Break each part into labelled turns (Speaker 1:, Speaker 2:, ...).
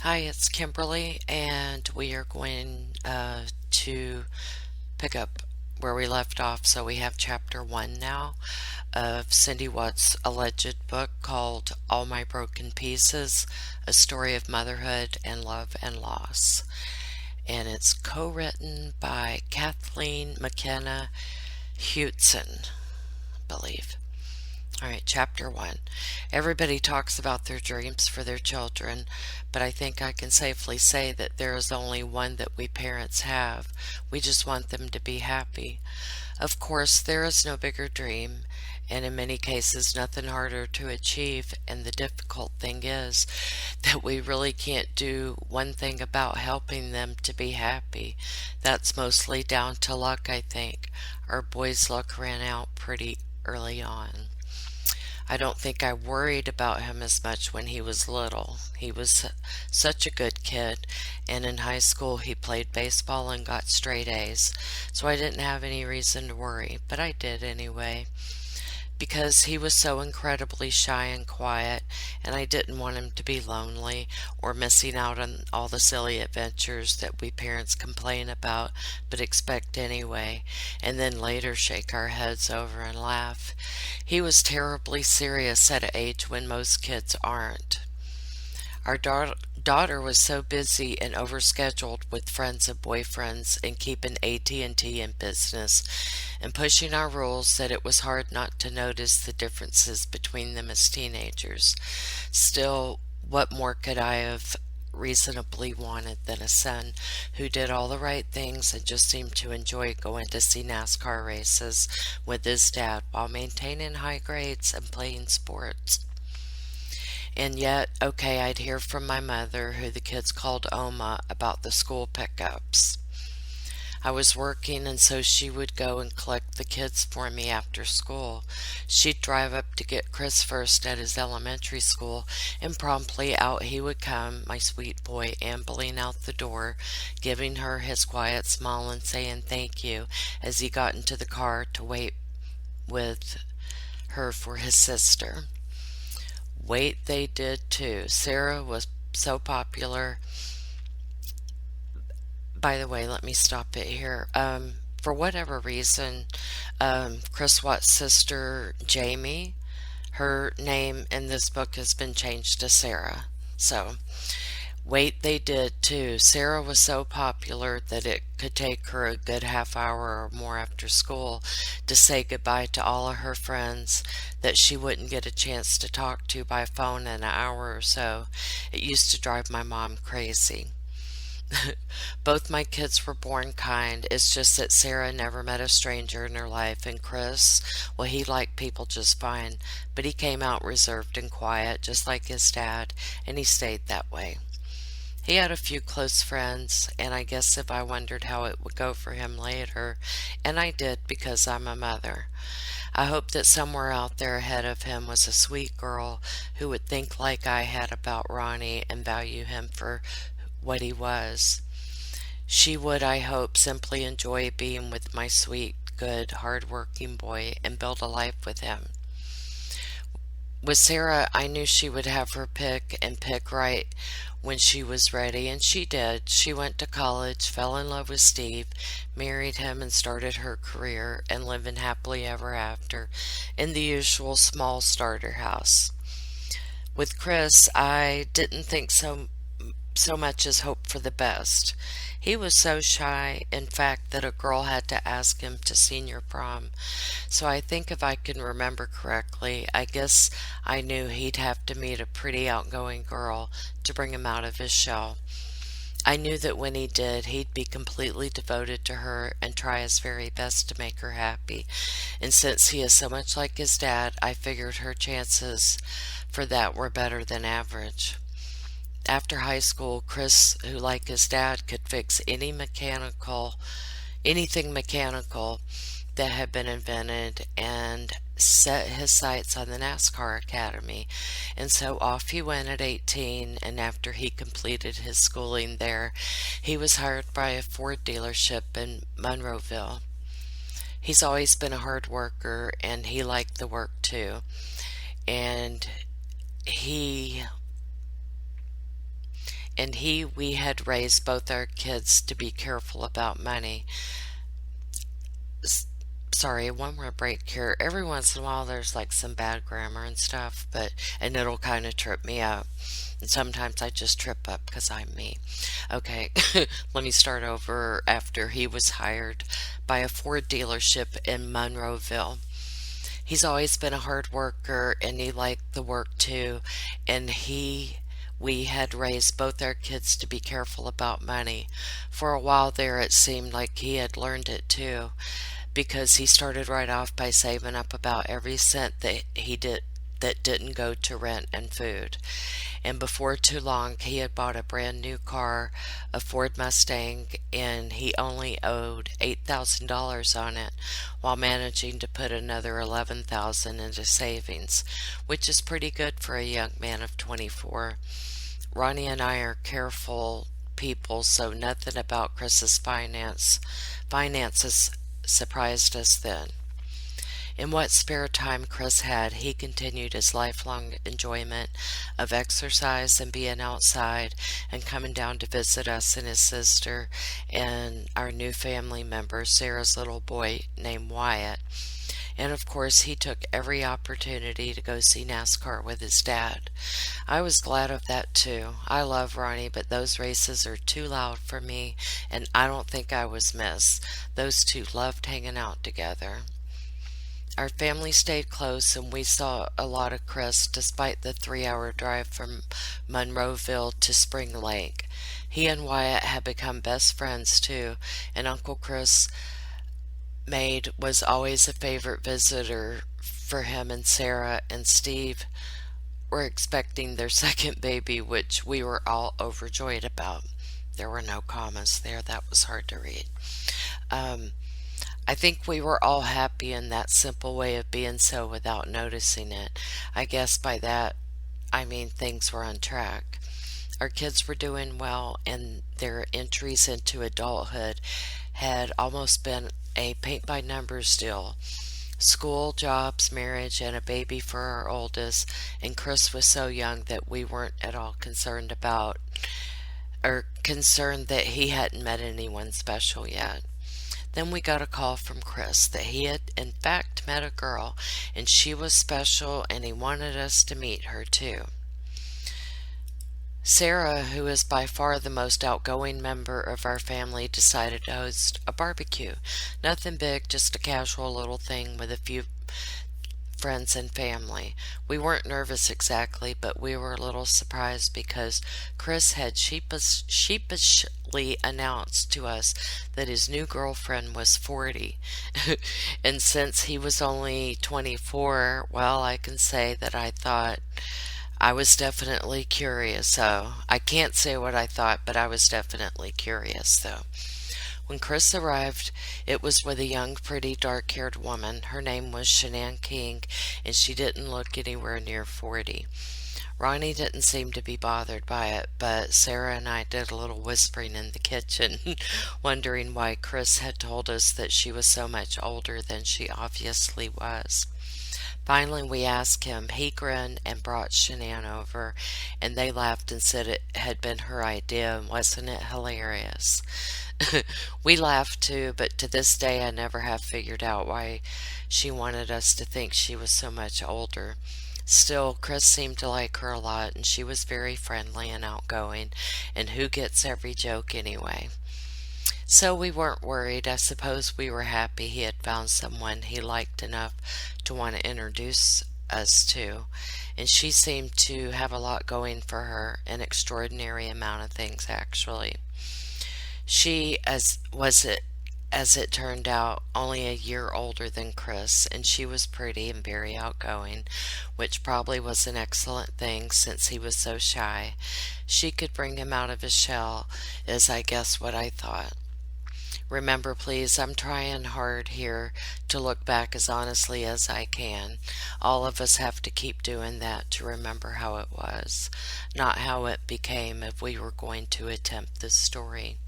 Speaker 1: Hi, it's Kimberly, and we are going to pick up where we left off. So we have chapter 1 now of Cindy Watts' alleged book called All My Broken Pieces, A Story of Motherhood and Love and Loss. And it's co-written by Kathleen McKenna Hewston, I believe. All right, chapter 1. Everybody talks about their dreams for their children, but I think I can safely say that there is only one that we parents have. We just want them to be happy. Of course, there is no bigger dream, and in many cases, nothing harder to achieve. And the difficult thing is that we really can't do one thing about helping them to be happy. That's mostly down to luck, I think. Our boys' luck ran out pretty early on. I don't think I worried about him as much when he was little. He was such a good kid, and in high school he played baseball and got straight A's, so I didn't have any reason to worry, but I did anyway because he was so incredibly shy and quiet, and I didn't want him to be lonely or missing out on all the silly adventures that we parents complain about but expect anyway, and then later shake our heads over and laugh. He was terribly serious at an age when most kids aren't. Our daughter was so busy and overscheduled with friends and boyfriends and keeping AT&T in business and pushing our rules that it was hard not to notice the differences between them as teenagers. Still, what more could I have reasonably wanted than a son who did all the right things and just seemed to enjoy going to see NASCAR races with his dad while maintaining high grades and playing sports? And yet, okay, I'd hear from my mother, who the kids called Oma, about the school pickups. I was working, and so she would go and collect the kids for me after school. She'd drive up to get Chris first at his elementary school, and promptly out he would come, my sweet boy, ambling out the door, giving her his quiet smile and saying thank you as he got into the car to wait with her for his sister. Wait, they did too. Sarah was so popular. By the way, let me stop it here. For whatever reason, Chris Watt's sister, Jamie, her name in this book has been changed to Sarah. So, wait, they did too. Sarah was so popular that it could take her a good half hour or more after school to say goodbye to all of her friends that she wouldn't get a chance to talk to by phone in an hour or so. It used to drive my mom crazy. Both my kids were born kind. It's just that Sarah never met a stranger in her life, and Chris, well, he liked people just fine, but he came out reserved and quiet, just like his dad, and he stayed that way. He had a few close friends, and I guess if I wondered how it would go for him later, and I did because I'm a mother. I hoped that somewhere out there ahead of him was a sweet girl who would think like I had about Ronnie and value him for what he was. She would, I hope, simply enjoy being with my sweet, good, hard-working boy and build a life with him. With Sarah, I knew she would have her pick and pick right when she was ready, and she did. She went to college, fell in love with Steve, married him, and started her career and living happily ever after in the usual small starter house. With Chris, I didn't think so much as hope for the best. He was so shy, in fact, that a girl had to ask him to senior prom. So I think if I can remember correctly, I guess I knew he'd have to meet a pretty outgoing girl to bring him out of his shell. I knew that when he did, he'd be completely devoted to her and try his very best to make her happy. And since he is so much like his dad, I figured her chances for that were better than average. After high school, Chris, who like his dad could fix anything mechanical that had been invented, and set his sights on the NASCAR Academy. And so off he went at 18, and after he completed his schooling there, he was hired by a Ford dealership in Monroeville. He's always been a hard worker, and he liked the work too. And he and we had raised both our kids to be careful about money. S- Sorry, one more break here. Every once in a while, there's like some bad grammar and stuff, and it'll kind of trip me up. And sometimes I just trip up because I'm me. Okay, let me start over. After he was hired by a Ford dealership in Monroeville, he's always been a hard worker and he liked the work too. And we had raised both our kids to be careful about money. For a while there, it seemed like he had learned it too, because he started right off by saving up about every cent that didn't go to rent and food. And before too long, he had bought a brand new car, a Ford Mustang, and he only owed $8,000 on it while managing to put another 11,000 into savings, which is pretty good for a young man of 24. Ronnie and I are careful people, so nothing about Chris's finances surprised us then. In what spare time Chris had, he continued his lifelong enjoyment of exercise and being outside and coming down to visit us and his sister and our new family member, Sarah's little boy named Wyatt. And of course, he took every opportunity to go see NASCAR with his dad. I was glad of that too. I love Ronnie, but those races are too loud for me, and I don't think I was missed. Those two loved hanging out together. Our family stayed close and we saw a lot of Chris despite the 3 hour drive from Monroeville to Spring Lake. He and Wyatt had become best friends too, and Uncle Chris maid was always a favorite visitor for him, and Sarah and Steve were expecting their second baby, which we were all overjoyed about. There were no commas there. That was hard to read. Um, I think we were all happy in that simple way of being so without noticing it. I guess by that I mean things were on track. Our kids were doing well, and their entries into adulthood had almost been a paint by numbers deal. School, jobs, marriage, and a baby for our oldest, and Chris was so young that we weren't at all concerned that he hadn't met anyone special yet. Then we got a call from Chris that he had in fact met a girl and she was special and he wanted us to meet her too. Sarah, who is by far the most outgoing member of our family, decided to host a barbecue. Nothing big, just a casual little thing with a few friends and family. We weren't nervous exactly, but we were a little surprised because Chris had sheepishly announced to us that his new girlfriend was 40. And since he was only 24, well, I can say that I thought I was definitely curious. So I can't say what I thought, but I was definitely curious, though. When Chris arrived, it was with a young, pretty, dark-haired woman. Her name was Shannon King, and she didn't look anywhere near 40. Ronnie didn't seem to be bothered by it, but Sarah and I did a little whispering in the kitchen, wondering why Chris had told us that she was so much older than she obviously was. Finally, we asked him. He grinned and brought Shanann over, and they laughed and said it had been her idea, and wasn't it hilarious? We laughed too, but to this day I never have figured out why she wanted us to think she was so much older. Still, Chris seemed to like her a lot, and she was very friendly and outgoing, and who gets every joke anyway? So we weren't worried. I suppose we were happy he had found someone he liked enough to want to introduce us to, and she seemed to have a lot going for her, an extraordinary amount of things actually. She as it turned out, only a year older than Chris, and she was pretty and very outgoing, which probably was an excellent thing since he was so shy. She could bring him out of his shell, is I guess what I thought. Remember, please, I'm trying hard here to look back as honestly as I can. All of us have to keep doing that to remember how it was, not how it became if we were going to attempt this story.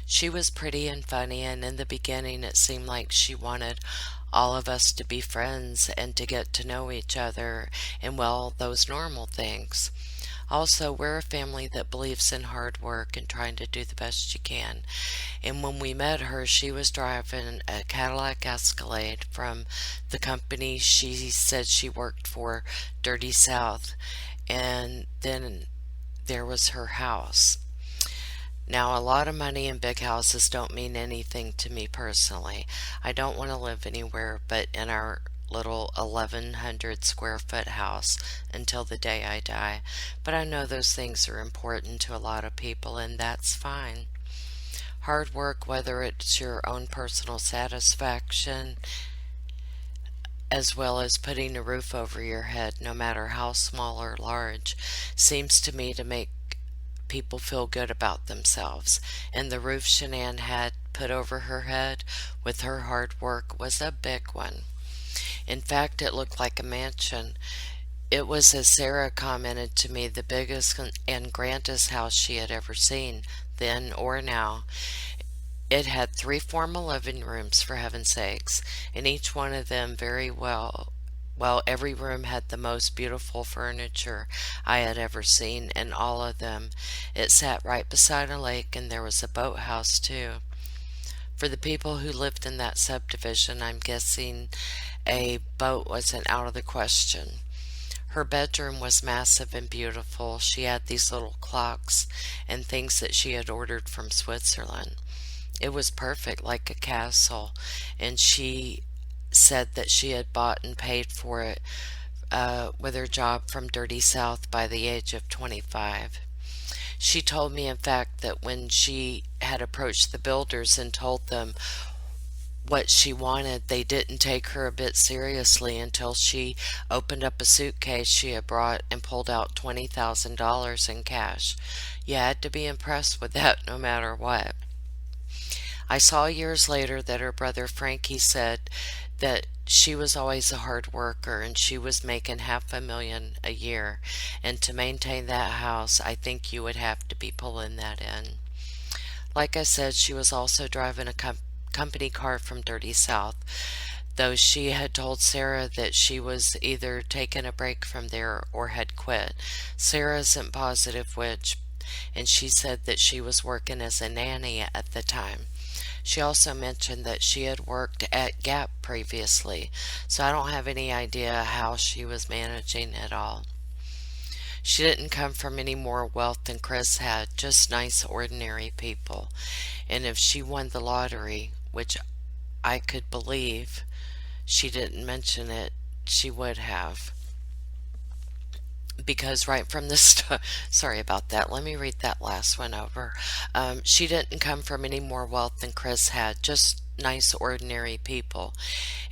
Speaker 1: She was pretty and funny, and in the beginning it seemed like she wanted all of us to be friends and to get to know each other and, well, those normal things. Also, we're a family that believes in hard work and trying to do the best you can. And when we met her, she was driving a Cadillac Escalade from the company she said she worked for, Dirty South. And then there was her house. Now, a lot of money and big houses don't mean anything to me personally. I don't want to live anywhere but in our little 1100 square foot house until the day I die. But I know those things are important to a lot of people, and that's fine. Hard work, whether it's your own personal satisfaction, as well as putting a roof over your head, no matter how small or large, seems to me to make people feel good about themselves. And the roof Shannon had put over her head with her hard work was a big one. In fact, it looked like a mansion. It was, as Sarah commented to me, the biggest and grandest house she had ever seen, then or now. It had 3 formal living rooms, for heaven's sakes, and each one of them very well, every room had the most beautiful furniture I had ever seen, and all of them. It sat right beside a lake, and there was a boathouse, too. For the people who lived in that subdivision, I'm guessing a boat wasn't out of the question. Her bedroom was massive and beautiful. She had these little clocks and things that she had ordered from Switzerland. It was perfect, like a castle, and she said that she had bought and paid for it with her job from Dirty South by the age of 25. She told me, in fact, that when she had approached the builders and told them what she wanted, they didn't take her a bit seriously until she opened up a suitcase she had brought and pulled out $20,000 in cash. You had to be impressed with that no matter what. I saw years later that her brother Frankie said that she was always a hard worker and she was making $500,000 a year. And to maintain that house, I think you would have to be pulling that in. Like I said, she was also driving a company car from Dirty South, though she had told Sarah that she was either taking a break from there or had quit. Sarah isn't positive which, and she said that she was working as a nanny at the time. She also mentioned that she had worked at Gap previously, so I don't have any idea how she was managing it all. She didn't come from any more wealth than Chris had, just nice, ordinary people. And if she won the lottery, which I could believe she didn't mention it, she would have. Because right from the start, sorry about that, let me read that last one over. She didn't come from any more wealth than Chris had, just nice, ordinary people.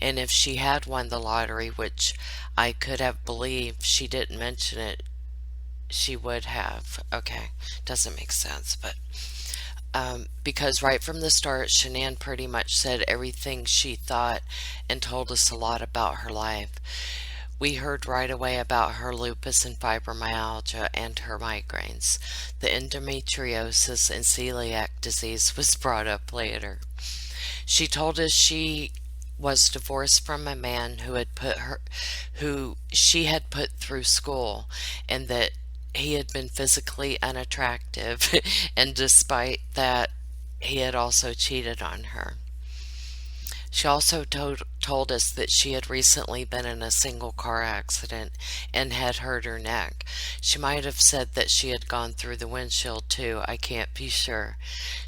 Speaker 1: And if she had won the lottery, which I could have believed she didn't mention it, she would have. Okay, doesn't make sense, but because right from the start, Shannon pretty much said everything she thought and told us a lot about her life. We heard right away about her lupus and fibromyalgia and her migraines. The endometriosis and celiac disease was brought up later. She told us she was divorced from a man who she had put through school, and that he had been physically unattractive, and despite that, he had also cheated on her. She also told us that she had recently been in a single car accident and had hurt her neck. She might have said that she had gone through the windshield too, I can't be sure.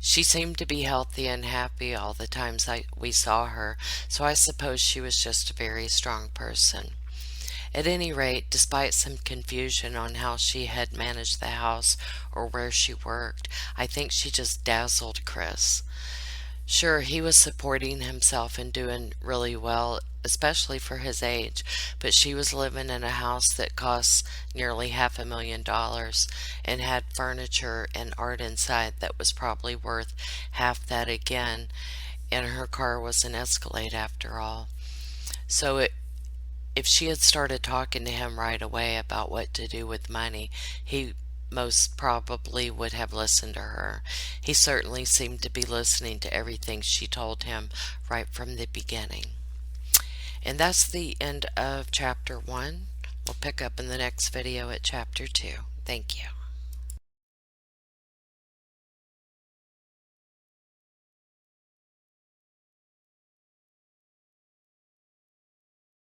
Speaker 1: She seemed to be healthy and happy all the times we saw her, so I suppose she was just a very strong person. At any rate, despite some confusion on how she had managed the house or where she worked, I think she just dazzled Chris. Sure, he was supporting himself and doing really well, especially for his age, but she was living in a house that cost nearly $500,000 and had furniture and art inside that was probably worth half that again, and her car was an Escalade after all. So if she had started talking to him right away about what to do with money, he most probably would have listened to her. He certainly seemed to be listening to everything she told him right from the beginning. And that's the end of chapter 1. We'll pick up in the next video at chapter 2. Thank you.